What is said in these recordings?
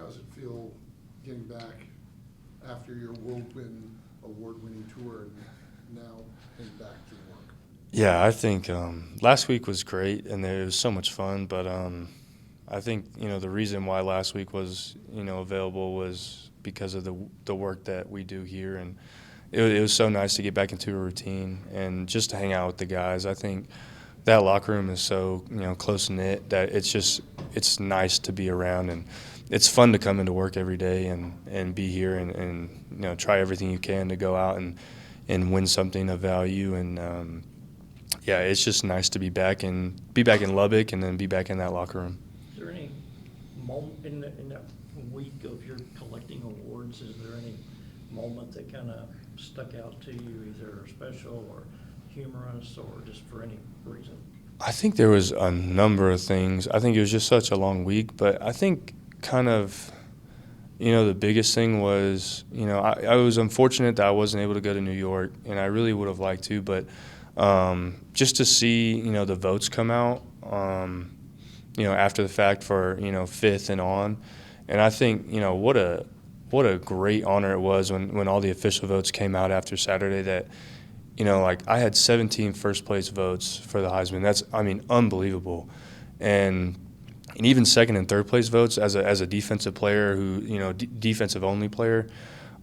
How's it feel getting back after your whirlwind award-winning tour and now heading back to work? Yeah, I think last week was great and it was so much fun. But I think the reason why last week was available was because of the work that we do here, and it was so nice to get back into a routine and just to hang out with the guys. I think that locker room is so close knit that it's nice to be around, and it's fun to come into work every day and be here and try everything you can to go out and win something of value. And yeah, it's just nice to be back in Lubbock and then be back in that locker room. Is there any moment in that week of your collecting awards, is there any moment that kind of stuck out to you, either special or humorous or just for any reason? I think there was a number of things. I think it was just such a long week, but I think kind of the biggest thing was, I was unfortunate that I wasn't able to go to New York, and I really would have liked to, but just to see, the votes come out, after the fact for, fifth and on. And I think, what a great honor it was when all the official votes came out after Saturday that, like I had 17 first place votes for the Heisman. That's, unbelievable. And even second and third place votes as a defensive player who, defensive only player,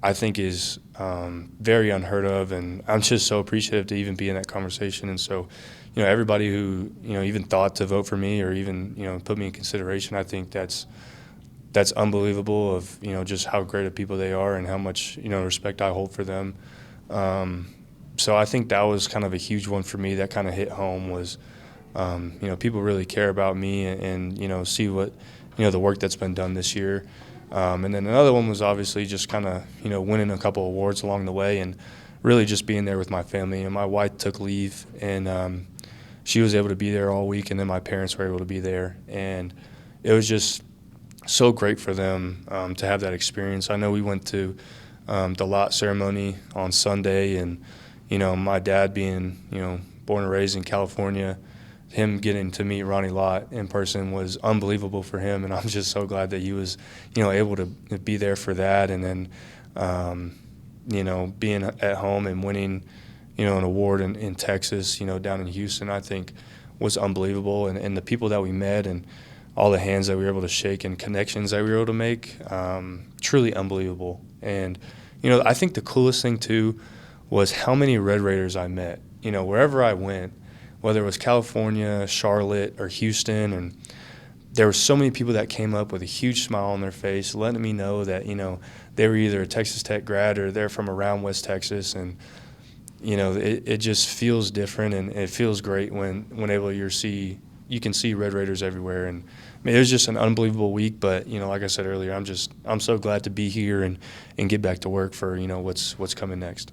I think is very unheard of. And I'm just so appreciative to even be in that conversation. And so, everybody who, even thought to vote for me or even, put me in consideration, I think that's unbelievable of, just how great of people they are and how much, respect I hold for them. So I think that was kind of a huge one for me that kind of hit home was, people really care about me and see what, the work that's been done this year. And then another one was obviously just kind of, winning a couple awards along the way and really just being there with my family. And my wife took leave and she was able to be there all week, and then my parents were able to be there. And it was just so great for them to have that experience. I know we went to the lot ceremony on Sunday, and, my dad being, born and raised in California, him getting to meet Ronnie Lott in person was unbelievable for him, and I'm just so glad that he was, able to be there for that. And then, being at home and winning, an award in Texas, down in Houston, I think was unbelievable. And the people that we met and all the hands that we were able to shake and connections that we were able to make, truly unbelievable. And, I think the coolest thing, too, was how many Red Raiders I met. Wherever I went, whether it was California, Charlotte, or Houston, and there were so many people that came up with a huge smile on their face, letting me know that, they were either a Texas Tech grad or they're from around West Texas. And, it just feels different, and it feels great when you can see Red Raiders everywhere. And it was just an unbelievable week, but, like I said earlier, I'm so glad to be here and get back to work for, what's coming next.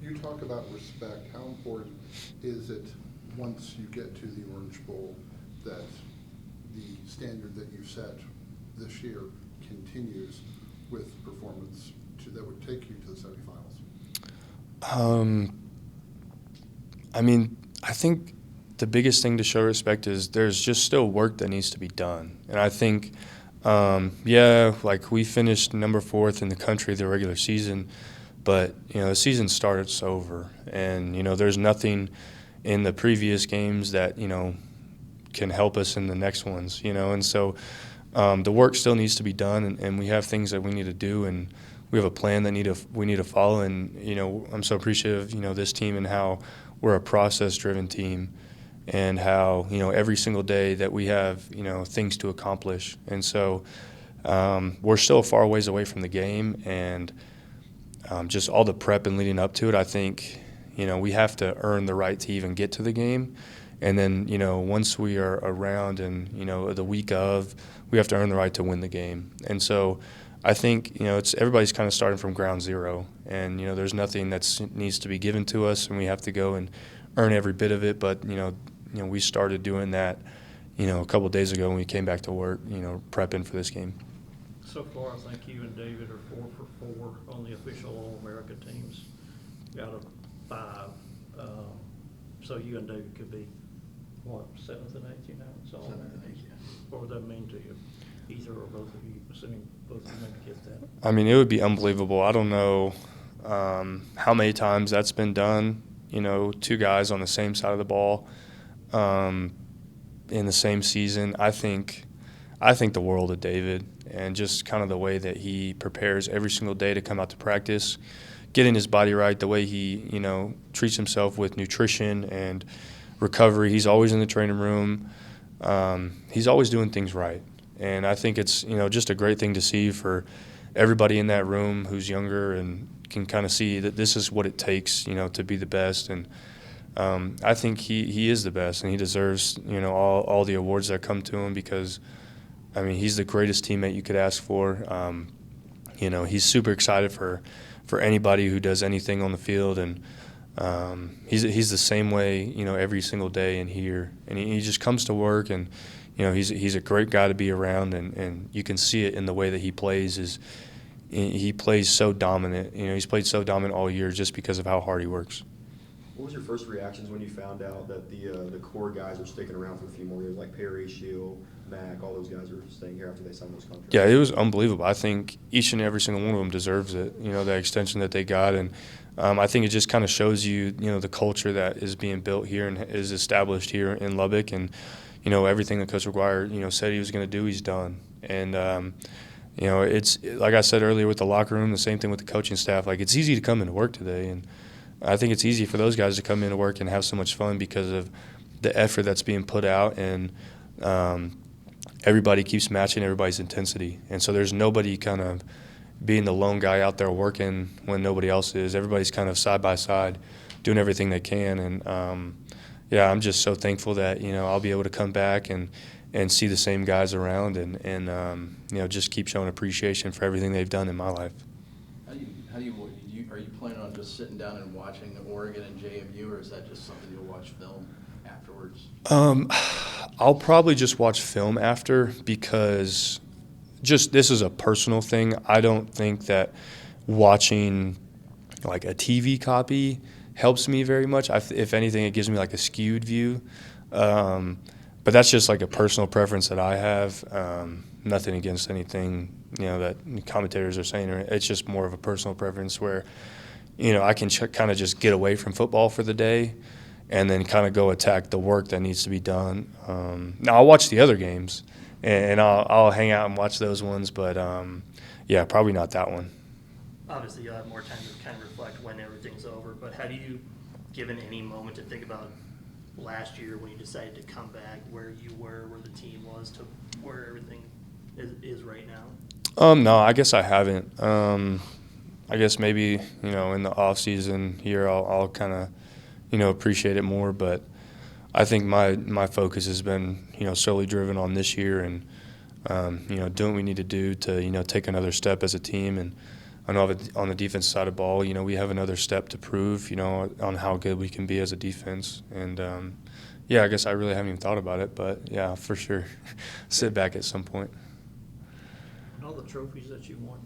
You talk about respect. How important is it once you get to the Orange Bowl that the standard that you set this year continues with performance that would take you to the semifinals? I think the biggest thing to show respect is there's just still work that needs to be done. And I think, like we finished number 4th in the country the regular season, but, the season starts over. And, there's nothing in the previous games that, can help us in the next ones, And so the work still needs to be done, and we have things that we need to do, and we have a plan that we need to follow. And, I'm so appreciative, this team and how we're a process-driven team, and how, every single day that we have, things to accomplish. And so we're still a far ways away from the game, and just all the prep and leading up to it, I think, we have to earn the right to even get to the game. And then, once we are around and, the week of, we have to earn the right to win the game. And so I think, it's everybody's kind of starting from ground zero, and, there's nothing that needs to be given to us, and we have to go and earn every bit of it. But, we started doing that, a couple of days ago when we came back to work, prepping for this game. So far, I think you and David are 4 for 4 on the official All-America teams out of 5. So you and David could be, 7th and 8th, It's All-America. Seventh and eighth, yeah. What would that mean to you, either or both of you, assuming both of you maybe get that? I mean, it would be unbelievable. I don't know how many times that's been done. You know, two guys on the same side of the ball in the same season. I think the world of David, and just kind of the way that he prepares every single day to come out to practice, getting his body right, the way he, you know, treats himself with nutrition and recovery. He's always in the training room. He's always doing things right. And I think it's, you know, just a great thing to see for everybody in that room who's younger and can kind of see that this is what it takes, you know, to be the best. And I think he is the best, and he deserves, you know, all the awards that come to him, because, I mean, he's the greatest teammate you could ask for. You know, he's super excited for anybody who does anything on the field, and he's the same way, you know, every single day in here. And he just comes to work, and, you know, he's a great guy to be around, and you can see it in the way that he plays. He plays so dominant. You know, he's played so dominant all year just because of how hard he works. What was your first reactions when you found out that the core guys were sticking around for a few more years, like Perry, Shield, Mack, all those guys are staying here after they signed those contracts? Yeah, it was unbelievable. I think each and every single one of them deserves it, you know, the extension that they got. And I think it just kind of shows you, you know, the culture that is being built here and is established here in Lubbock. And, you know, everything that Coach McGuire, you know, said he was going to do, he's done. And, you know, it's like I said earlier with the locker room, the same thing with the coaching staff. Like, it's easy to come into work today, and I think it's easy for those guys to come into work and have so much fun because of the effort that's being put out, and everybody keeps matching everybody's intensity. And so there's nobody kind of being the lone guy out there working when nobody else is. Everybody's kind of side by side doing everything they can. And, yeah, I'm just so thankful that, you know, I'll be able to come back and see the same guys around and you know, just keep showing appreciation for everything they've done in my life. Are you planning on just sitting down and watching Oregon and JMU, or is that just something you'll watch film afterwards? I'll probably just watch film after, because just this is a personal thing. I don't think that watching like a TV copy helps me very much. If anything, it gives me like a skewed view. But that's just like a personal preference that I have. Nothing against anything, you know, that commentators are saying. It's just more of a personal preference where, you know, I can kind of just get away from football for the day and then kind of go attack the work that needs to be done. Now, I'll watch the other games, and I'll hang out and watch those ones, but, yeah, probably not that one. Obviously, you'll have more time to kind of reflect when everything's over, but have you given any moment to think about last year when you decided to come back, where you were, where the team was, to where everything is right now? No, I guess I haven't. I guess maybe, you know, in the off season here, I'll kind of, you know, appreciate it more. But I think my focus has been, you know, solely driven on this year and, you know, doing what we need to do to, you know, take another step as a team. And I know on the defense side of the ball, you know, we have another step to prove, you know, on how good we can be as a defense. And, yeah, I guess I really haven't even thought about it, but, yeah, for sure, sit back at some point. And all the trophies that you won,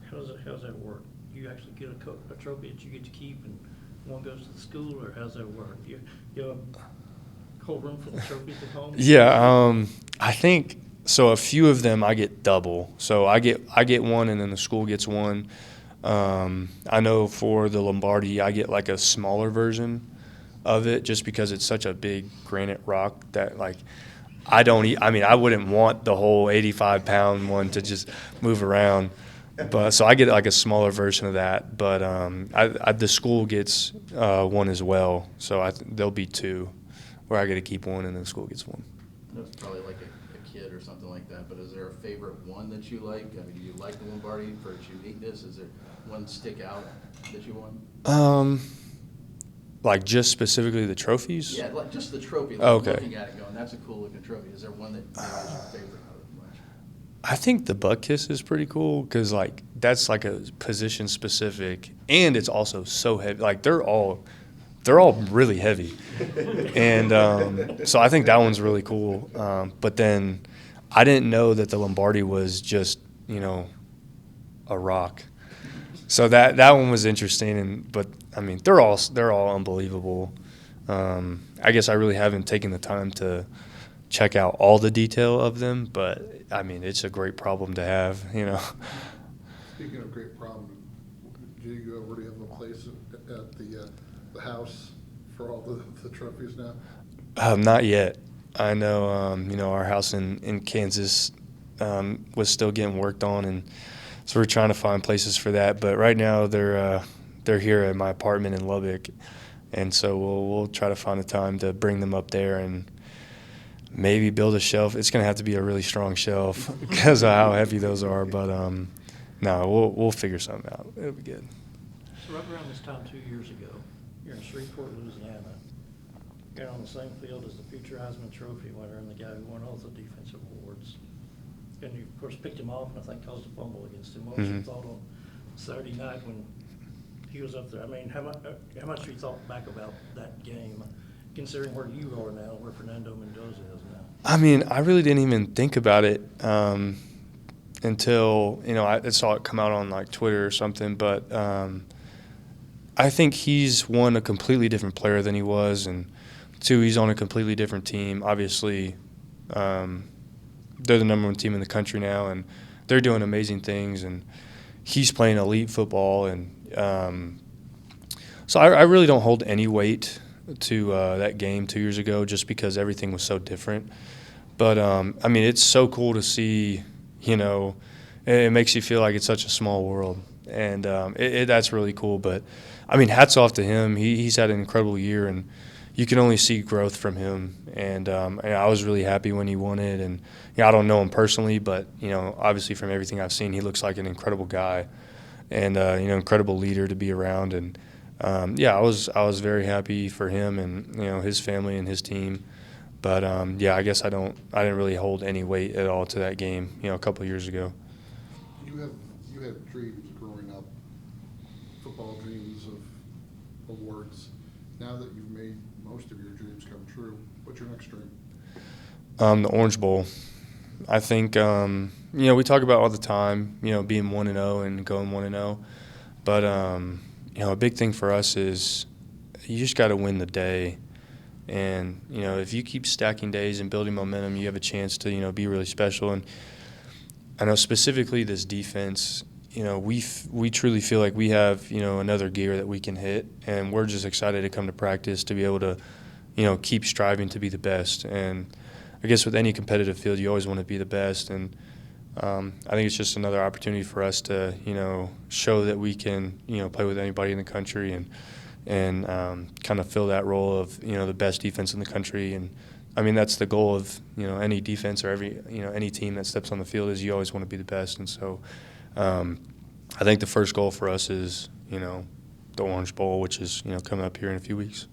how's that work? You actually get a trophy that you get to keep, and one goes to the school, or how's that work? You have a whole room full of trophies at home? Yeah, I think so. A few of them I get double. So I get one, and then the school gets one. I know for the Lombardi, I get like a smaller version of it, just because it's such a big granite rock that, like, I mean, I wouldn't want the whole 85-pound one to just move around. But so I get like a smaller version of that. But the school gets one as well. So there'll be two, where I get to keep one and then the school gets one. I know it's probably like a kid or something like that, but is there a favorite one that you like? I mean, do you like the Lombardi for its uniqueness? Is there one stick out that you won? Like just specifically the trophies? Yeah, like just the trophy. Like Okay. Looking at it going, that's a cool looking trophy. Is there one that is your favorite out of the bunch? I think the butt kiss is pretty cool, because like that's like a position specific, and it's also so heavy. Like they're all really heavy, and so I think that one's really cool. But then I didn't know that the Lombardi was just, you know, a rock. So that one was interesting, but I mean they're all unbelievable. I guess I really haven't taken the time to check out all the detail of them, but I mean, it's a great problem to have, you know. Speaking of great problem, do you already have a place at the house for all the trophies now? Not yet. I know, you know, our house in Kansas was still getting worked on, and so we're trying to find places for that. But right now, they're here at my apartment in Lubbock, and so we'll try to find a time to bring them up there and maybe build a shelf. It's gonna have to be a really strong shelf because of how heavy those are. But no, we'll figure something out. It'll be good. So right around this time 2 years ago, you're in Shreveport, Louisiana. You're on the same field as the future Heisman Trophy winner and the guy who won all the defensive awards. And you, of course, picked him off and I think caused a fumble against him. What was your thought on Saturday night when he was up there? I mean, how much have you thought back about that game, considering where you are now, where Fernando Mendoza is now? I mean, I really didn't even think about it until, you know, I saw it come out on like Twitter or something. But I think he's, one, a completely different player than he was, and two, he's on a completely different team. Obviously, they're the number one team in the country now, and they're doing amazing things, and he's playing elite football. And so I really don't hold any weight to that game 2 years ago just because everything was so different. But, I mean, it's so cool to see, you know, it makes you feel like it's such a small world. And that's really cool. But, I mean, hats off to him. He's had an incredible year, and you can only see growth from him. And I was really happy when he won it. And, you know, I don't know him personally, but, you know, obviously from everything I've seen, he looks like an incredible guy and, you know, incredible leader to be around. And, yeah, I was very happy for him and, you know, his family and his team. But, yeah, I guess I didn't really hold any weight at all to that game, you know, a couple of years ago. You had dreams growing up, football dreams of awards. Now that you've made most of your dreams come true, what's your next dream? The Orange Bowl. I think, you know, we talk about all the time, you know, being 1-0 and going 1-0. But, you know, a big thing for us is you just got to win the day. And, you know, if you keep stacking days and building momentum, you have a chance to, you know, be really special. And I know specifically this defense, you know, we truly feel like we have, you know, another gear that we can hit. And we're just excited to come to practice to be able to, you know, keep striving to be the best. And I guess with any competitive field, you always want to be the best. And I think it's just another opportunity for us to, you know, show that we can, you know, play with anybody in the country and kind of fill that role of, you know, the best defense in the country. And I mean, that's the goal of, you know, any defense or any team that steps on the field is you always want to be the best. And so I think the first goal for us is, you know, the Orange Bowl, which is, you know, coming up here in a few weeks.